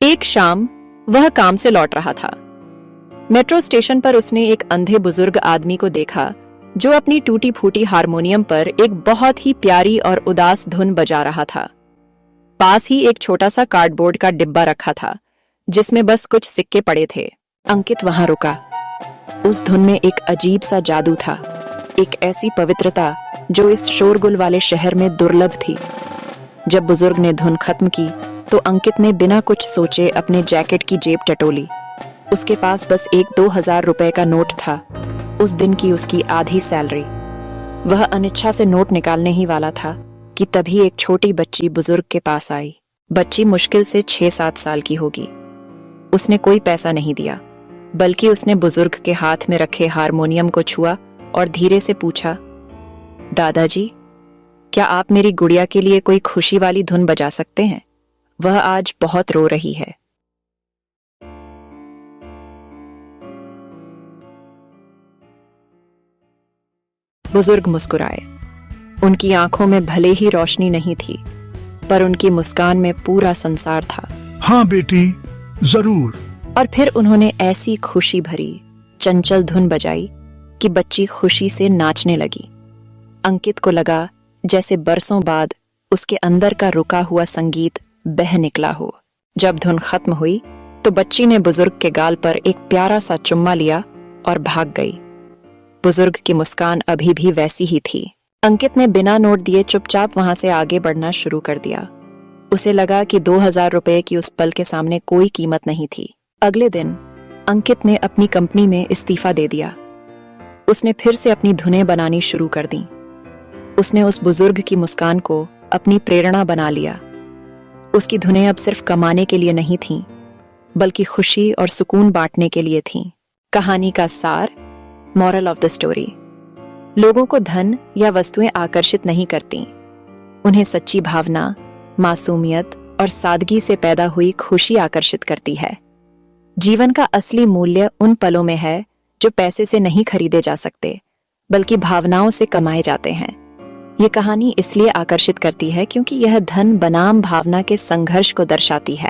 एक शाम वह काम से लौट रहा था। मेट्रो स्टेशन पर उसने एक अंधे बुजुर्ग आदमी को देखा जो अपनी टूटी फूटी हारमोनियम पर एक बहुत ही प्यारी और उदास धुन बजा रहा था। पास ही एक छोटा सा कार्डबोर्ड का डिब्बा रखा था जिसमें बस कुछ सिक्के पड़े थे। अंकित वहां रुका। उस धुन में एक अजीब सा जादू था, एक ऐसी पवित्रता जो इस शोरगुल वाले शहर में दुर्लभ थी। जब बुजुर्ग ने धुन खत्म की तो अंकित ने बिना कुछ सोचे अपने जैकेट की जेब टटोली। उसके पास बस एक 2000 रुपए का नोट था, उस दिन की उसकी आधी सैलरी। वह अनिच्छा से नोट निकालने ही वाला था कि तभी एक छोटी बच्ची बुजुर्ग के पास आई। बच्ची मुश्किल से 6-7 साल की होगी। उसने कोई पैसा नहीं दिया, बल्कि उसने बुजुर्ग के हाथ में रखे हारमोनियम को छुआ और धीरे से पूछा, दादाजी, क्या आप मेरी गुड़िया के लिए कोई खुशी वाली धुन बजा सकते हैं? वह आज बहुत रो रही है। बुजुर्ग मुस्कुराए। उनकी आंखों में भले ही रोशनी नहीं थी, पर उनकी मुस्कान में पूरा संसार था। हाँ बेटी, जरूर। और फिर उन्होंने ऐसी खुशी भरी चंचल धुन बजाई कि बच्ची खुशी से नाचने लगी। अंकित को लगा जैसे बरसों बाद उसके अंदर का रुका हुआ संगीत बह निकला हो। जब धुन खत्म हुई तो बच्ची ने बुजुर्ग के गाल पर एक प्यारा सा चुम्मा लिया और भाग गई। बुजुर्ग की मुस्कान अभी भी वैसी ही थी। अंकित ने बिना नोट दिए चुपचाप वहां से आगे बढ़ना शुरू कर दिया। उसे लगा कि 2000 रुपए की उस पल के सामने कोई कीमत नहीं थी। अगले दिन अंकित ने अपनी कंपनी में इस्तीफा दे दिया। उसने फिर से अपनी धुनें बनानी शुरू कर दी। उसने उस बुजुर्ग की मुस्कान को अपनी प्रेरणा बना लिया। उसकी धुनें अब सिर्फ कमाने के लिए नहीं थीं, बल्कि खुशी और सुकून बांटने के लिए थीं। कहानी का सार, मॉरल ऑफ द स्टोरी, लोगों को धन या वस्तुएं आकर्षित नहीं करती। उन्हें सच्ची भावना, मासूमियत और सादगी से पैदा हुई खुशी आकर्षित करती है। जीवन का असली मूल्य उन पलों में है जो पैसे से नहीं खरीदे जा सकते, बल्कि भावनाओं से कमाए जाते हैं। ये कहानी इसलिए आकर्षित करती है क्योंकि यह धन बनाम भावना के संघर्ष को दर्शाती है।